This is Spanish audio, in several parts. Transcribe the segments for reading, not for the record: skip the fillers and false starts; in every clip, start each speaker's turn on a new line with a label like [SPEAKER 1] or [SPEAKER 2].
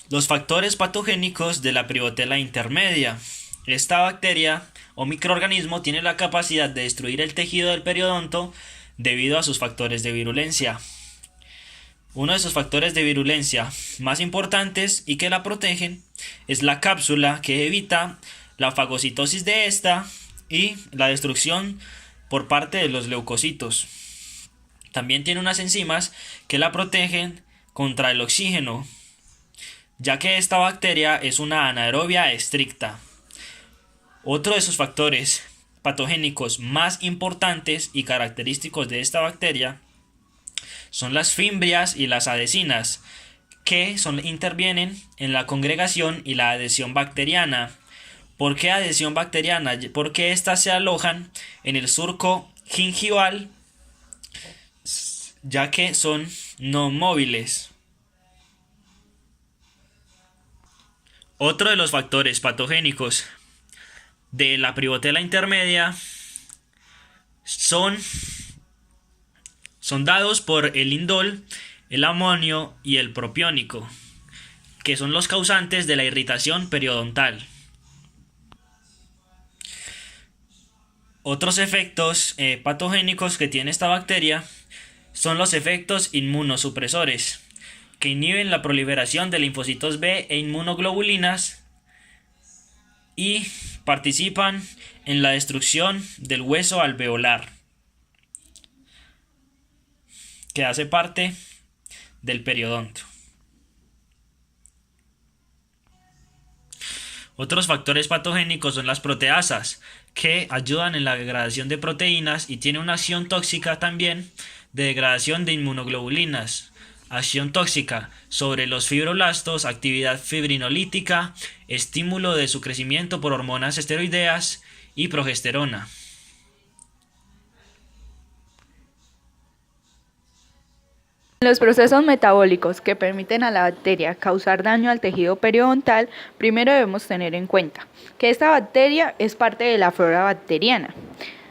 [SPEAKER 1] Los factores patogénicos de la Privotella intermedia. Esta bacteria o microorganismo tiene la capacidad de destruir el tejido del periodonto debido a sus factores de virulencia. Uno de sus factores de virulencia más importantes y que la protegen es la cápsula, que evita la fagocitosis de esta y la destrucción por parte de los leucocitos. También tiene unas enzimas que la protegen contra el oxígeno, ya que esta bacteria es una anaerobia estricta. Otro de sus factores patogénicos más importantes y característicos de esta bacteria son las fimbrias y las adhesinas, que intervienen en la congregación y la adhesión bacteriana. ¿Por qué adhesión bacteriana? Porque éstas se alojan en el surco gingival, ya que son no móviles. Otro de los factores patogénicos de la Privotella intermedia son dados por el indol, el amonio y el propiónico, que son los causantes de la irritación periodontal. Otros efectos patogénicos que tiene esta bacteria son los efectos inmunosupresores, que inhiben la proliferación de linfocitos B e inmunoglobulinas y participan en la destrucción del hueso alveolar, que hace parte del periodonto. Otros factores patogénicos son las proteasas, que ayudan en la degradación de proteínas y tienen una acción tóxica también de degradación de inmunoglobulinas. Acción tóxica sobre los fibroblastos, actividad fibrinolítica, estímulo de su crecimiento por hormonas esteroideas y progesterona.
[SPEAKER 2] Los procesos metabólicos que permiten a la bacteria causar daño al tejido periodontal, primero debemos tener en cuenta que esta bacteria es parte de la flora bacteriana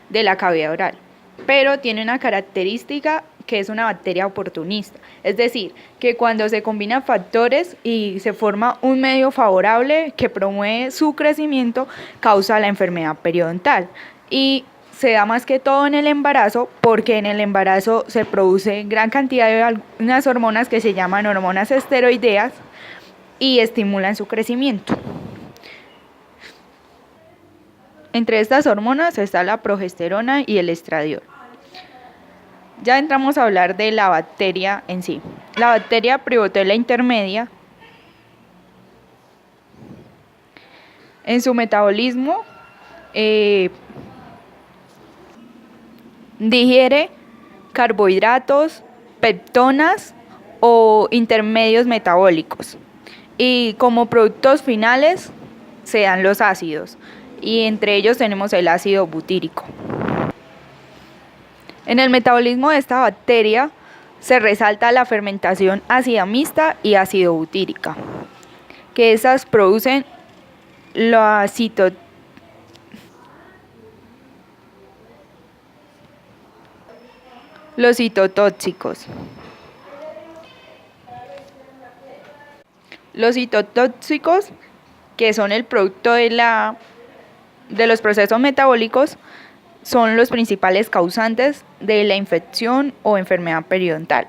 [SPEAKER 2] de la cavidad oral, pero tiene una característica que es una bacteria oportunista, es decir, que cuando se combinan factores y se forma un medio favorable que promueve su crecimiento, causa la enfermedad periodontal. Y se da más que todo en el embarazo, porque en el embarazo se produce gran cantidad de unas hormonas que se llaman hormonas esteroideas y estimulan su crecimiento. Entre estas hormonas está la progesterona y el estradiol. Ya entramos a hablar de la bacteria en sí. La bacteria Privotella intermedia, en su metabolismo, digiere carbohidratos, peptonas o intermedios metabólicos. Y como productos finales se dan los ácidos, y entre ellos tenemos el ácido butírico. En el metabolismo de esta bacteria se resalta la fermentación ácida mixta y ácido butírica, que esas producen los citotóxicos. Los citotóxicos, que son el producto de los procesos metabólicos, son los principales causantes de la infección o enfermedad periodontal,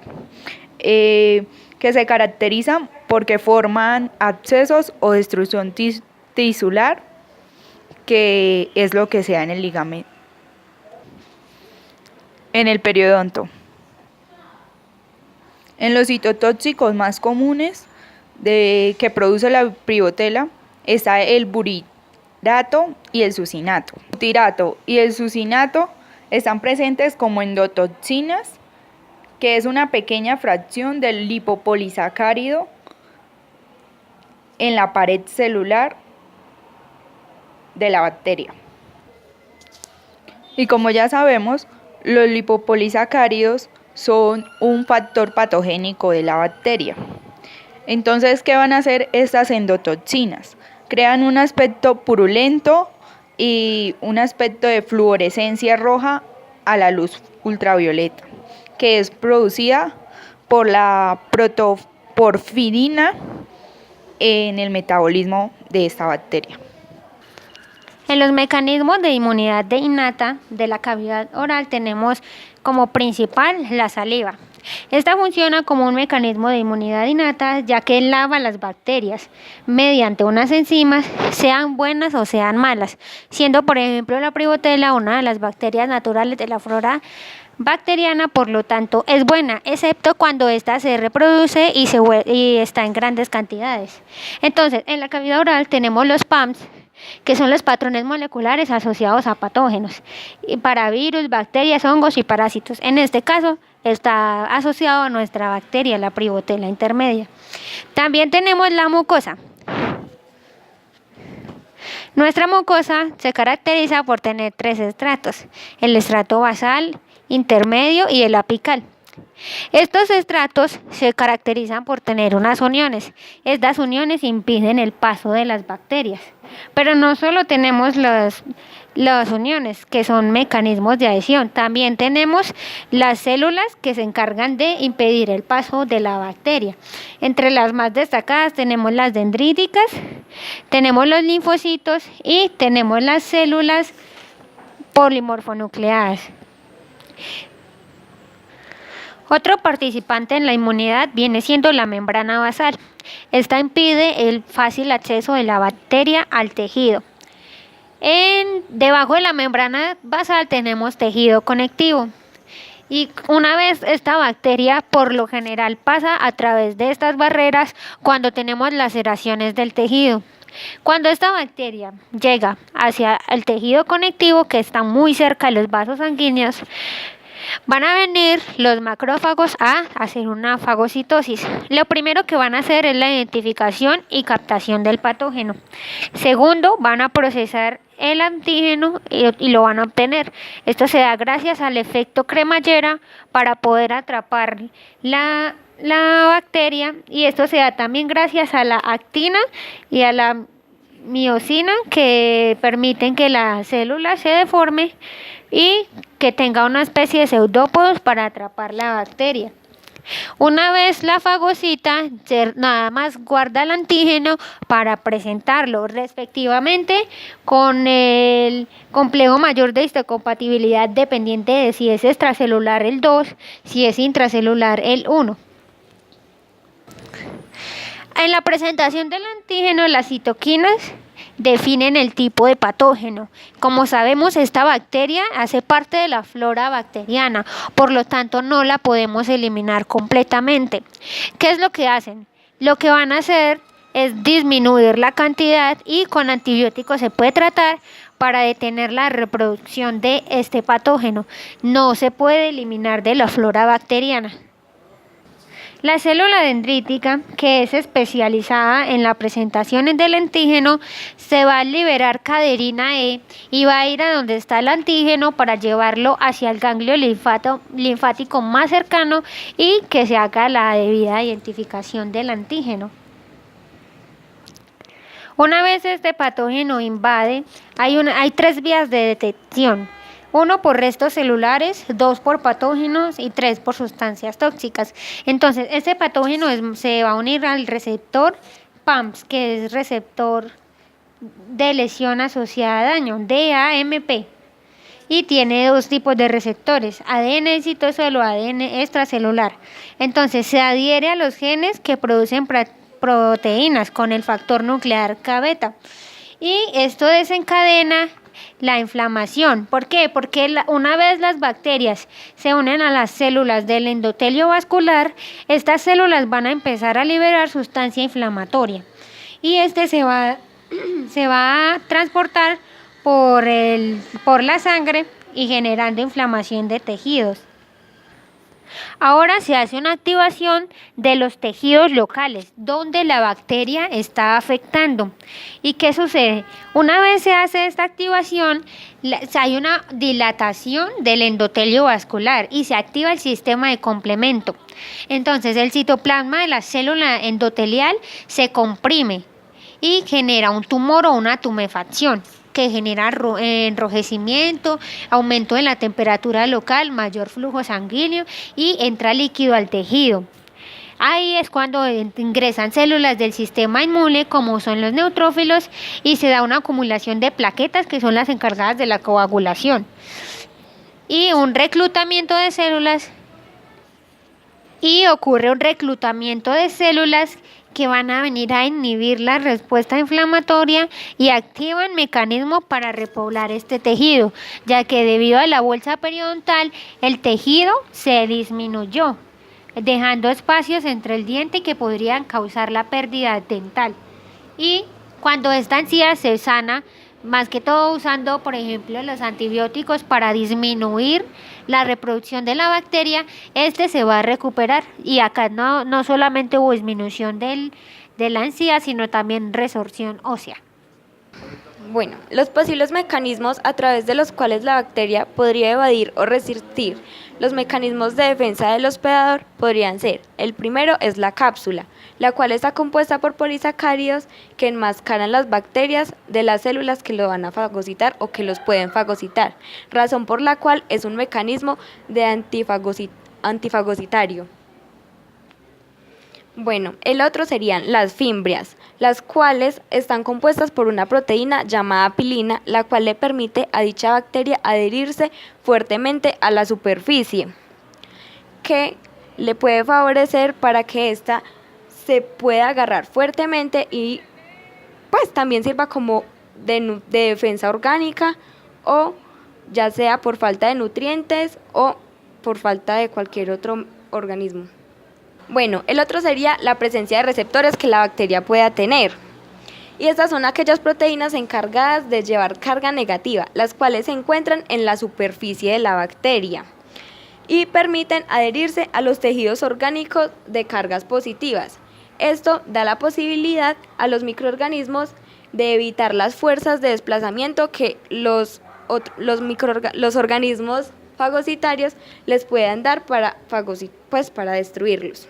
[SPEAKER 2] que se caracterizan porque forman abscesos o destrucción tisular, que es lo que se da en el ligamento, en el periodonto. En los citotóxicos más comunes que produce la Privotella está el butirato y el succinato. El butirato y el succinato están presentes como endotoxinas, que es una pequeña fracción del lipopolisacárido en la pared celular de la bacteria. Y como ya sabemos, los lipopolisacáridos son un factor patogénico de la bacteria. Entonces, ¿qué van a hacer estas endotoxinas? Crean un aspecto purulento y un aspecto de fluorescencia roja a la luz ultravioleta, que es producida por la protoporfirina en el metabolismo de esta bacteria.
[SPEAKER 3] En los mecanismos de inmunidad innata de la cavidad oral tenemos como principal la saliva. Esta funciona como un mecanismo de inmunidad innata, ya que lava las bacterias mediante unas enzimas, sean buenas o sean malas, siendo por ejemplo la Privotella una de las bacterias naturales de la flora bacteriana, por lo tanto es buena, excepto cuando ésta se reproduce y está en grandes cantidades. Entonces, en la cavidad oral tenemos los PAMs, que son los patrones moleculares asociados a patógenos, y para virus, bacterias, hongos y parásitos. En este caso, está asociado a nuestra bacteria, la Privotella intermedia. También tenemos la mucosa. Nuestra mucosa se caracteriza por tener 3 estratos: el estrato basal, intermedio y el apical. Estos estratos se caracterizan por tener unas uniones. Estas uniones impiden el paso de las bacterias. Pero no solo tenemos las uniones, que son mecanismos de adhesión, también tenemos las células que se encargan de impedir el paso de la bacteria. Entre las más destacadas tenemos las dendríticas, tenemos los linfocitos y tenemos las células polimorfonucleadas. Otro participante en la inmunidad viene siendo la membrana basal. Esta impide el fácil acceso de la bacteria al tejido. Debajo de la membrana basal tenemos tejido conectivo. Y una vez esta bacteria por lo general pasa a través de estas barreras cuando tenemos laceraciones del tejido. Cuando esta bacteria llega hacia el tejido conectivo, que está muy cerca de los vasos sanguíneos, van a venir los macrófagos a hacer una fagocitosis. Lo primero que van a hacer es la identificación y captación del patógeno. Segundo, van a procesar el antígeno y lo van a obtener. Esto se da gracias al efecto cremallera para poder atrapar la bacteria, y esto se da también gracias a la actina y a la miosina, que permiten que la célula se deforme y que tenga una especie de pseudópodos para atrapar la bacteria. Una vez la fagocita, nada más guarda el antígeno para presentarlo respectivamente con el complejo mayor de histocompatibilidad, dependiente de si es extracelular el 2, si es intracelular el 1. En la presentación del antígeno, las citoquinas definen el tipo de patógeno. Como sabemos, esta bacteria hace parte de la flora bacteriana, por lo tanto no la podemos eliminar completamente. ¿Qué es lo que hacen? Lo que van a hacer es disminuir la cantidad, y con antibióticos se puede tratar para detener la reproducción de este patógeno. No se puede eliminar de la flora bacteriana. La célula dendrítica, que es especializada en la presentación del antígeno, se va a liberar caderina E y va a ir a donde está el antígeno para llevarlo hacia el ganglio linfático más cercano y que se haga la debida identificación del antígeno. Una vez este patógeno invade, hay 3 vías de detección. 1 por restos celulares, 2 por patógenos y 3 por sustancias tóxicas. Entonces, este patógeno se va a unir al receptor PAMPS, que es receptor de lesión asociada a daño, DAMP. Y tiene 2 tipos de receptores: ADN citosol o ADN extracelular. Entonces, se adhiere a los genes que producen proteínas con el factor nuclear K-beta. Y esto desencadena la inflamación. ¿Por qué? Porque una vez las bacterias se unen a las células del endotelio vascular, estas células van a empezar a liberar sustancia inflamatoria, y se va a transportar por la sangre y generando inflamación de tejidos. Ahora se hace una activación de los tejidos locales donde la bacteria está afectando. ¿Y qué sucede? Una vez se hace esta activación, hay una dilatación del endotelio vascular y se activa el sistema de complemento. Entonces, el citoplasma de la célula endotelial se comprime y genera un tumor o una tumefacción, que genera enrojecimiento, aumento de la temperatura local, mayor flujo sanguíneo y entra líquido al tejido. Ahí es cuando ingresan células del sistema inmune, como son los neutrófilos, y se da una acumulación de plaquetas, que son las encargadas de la coagulación, y un reclutamiento de células, y ocurre un reclutamiento de células que van a venir a inhibir la respuesta inflamatoria y activan mecanismos para repoblar este tejido, ya que debido a la bolsa periodontal el tejido se disminuyó, dejando espacios entre el diente que podrían causar la pérdida dental. Y cuando esta encía se sana, más que todo usando, por ejemplo, los antibióticos para disminuir la reproducción de la bacteria, este se va a recuperar. Y acá no solamente hubo disminución de la encía, sino también resorción ósea.
[SPEAKER 4] Bueno, los posibles mecanismos a través de los cuales la bacteria podría evadir o resistir los mecanismos de defensa del hospedador podrían ser: el primero es la cápsula, la cual está compuesta por polisacáridos que enmascaran las bacterias de las células que lo van a fagocitar o que los pueden fagocitar, razón por la cual es un mecanismo de antifagocitario. Bueno, el otro serían las fimbrias, las cuales están compuestas por una proteína llamada pilina, la cual le permite a dicha bacteria adherirse fuertemente a la superficie, que le puede favorecer para que ésta se pueda agarrar fuertemente y pues también sirva como de defensa orgánica, o ya sea por falta de nutrientes o por falta de cualquier otro organismo. Bueno, el otro sería la presencia de receptores que la bacteria pueda tener. Y estas son aquellas proteínas encargadas de llevar carga negativa, las cuales se encuentran en la superficie de la bacteria y permiten adherirse a los tejidos orgánicos de cargas positivas. Esto da la posibilidad a los microorganismos de evitar las fuerzas de desplazamiento que los organismos fagocitarios les puedan dar para destruirlos.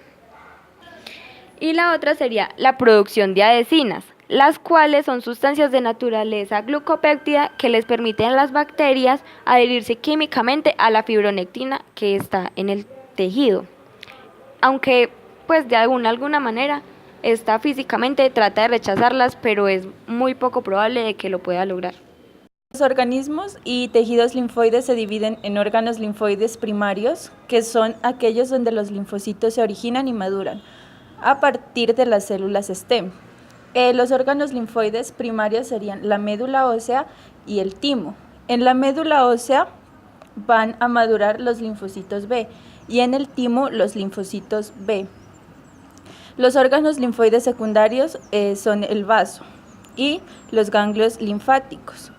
[SPEAKER 4] Y la otra sería la producción de adhesinas, las cuales son sustancias de naturaleza glucopéptida que les permiten a las bacterias adherirse químicamente a la fibronectina que está en el tejido. Aunque pues de alguna manera esta físicamente trata de rechazarlas, pero es muy poco probable de que lo pueda lograr.
[SPEAKER 5] Los organismos y tejidos linfoides se dividen en órganos linfoides primarios, que son aquellos donde los linfocitos se originan y maduran a partir de las células stem. Los órganos linfoides primarios serían la médula ósea y el timo. En la médula ósea van a madurar los linfocitos B y en el timo los linfocitos B. Los órganos linfoides secundarios son el vaso y los ganglios linfáticos.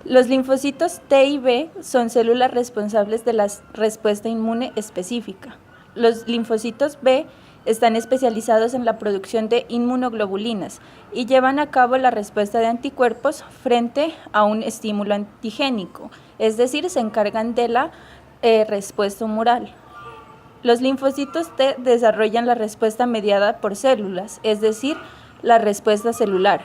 [SPEAKER 5] Los linfocitos T y B son células responsables de la respuesta inmune específica. Los linfocitos B están especializados en la producción de inmunoglobulinas y llevan a cabo la respuesta de anticuerpos frente a un estímulo antigénico, es decir, se encargan de la respuesta humoral. Los linfocitos T desarrollan la respuesta mediada por células, es decir, la respuesta celular.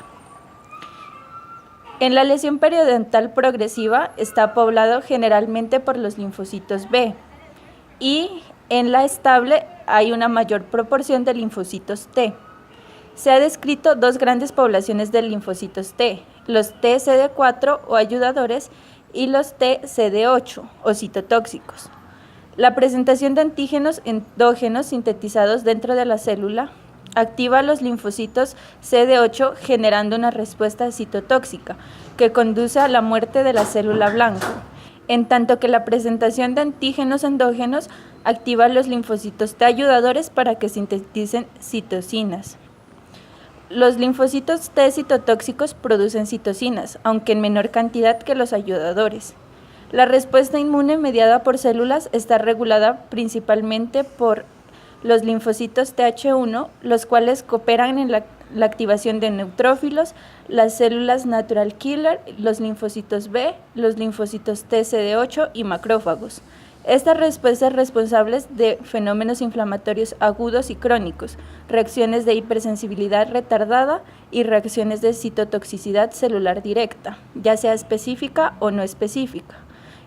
[SPEAKER 5] En la lesión periodontal progresiva está poblado generalmente por los linfocitos B y en la estable hay una mayor proporción de linfocitos T. Se ha descrito dos grandes poblaciones de linfocitos T, los TCD4 o ayudadores y los TCD8 o citotóxicos. La presentación de antígenos endógenos sintetizados dentro de la célula activa los linfocitos CD8 generando una respuesta citotóxica que conduce a la muerte de la célula blanco, en tanto que la presentación de antígenos endógenos activa los linfocitos T ayudadores para que sinteticen citocinas. Los linfocitos T citotóxicos producen citocinas, aunque en menor cantidad que los ayudadores. La respuesta inmune mediada por células está regulada principalmente por los linfocitos Th1, los cuales cooperan en la activación de neutrófilos, las células natural killer, los linfocitos B, los linfocitos TCD8 y macrófagos. Estas respuestas responsables de fenómenos inflamatorios agudos y crónicos, reacciones de hipersensibilidad retardada y reacciones de citotoxicidad celular directa, ya sea específica o no específica,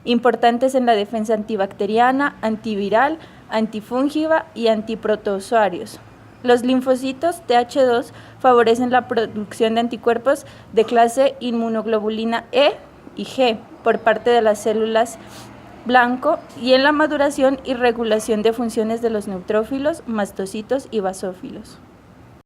[SPEAKER 5] importantes en la defensa antibacteriana, antiviral, antifúngiva y antiprotozoarios. Los linfocitos Th2 favorecen la producción de anticuerpos de clase inmunoglobulina E y G por parte de las células blanco y en la maduración y regulación de funciones de los neutrófilos, mastocitos y basófilos.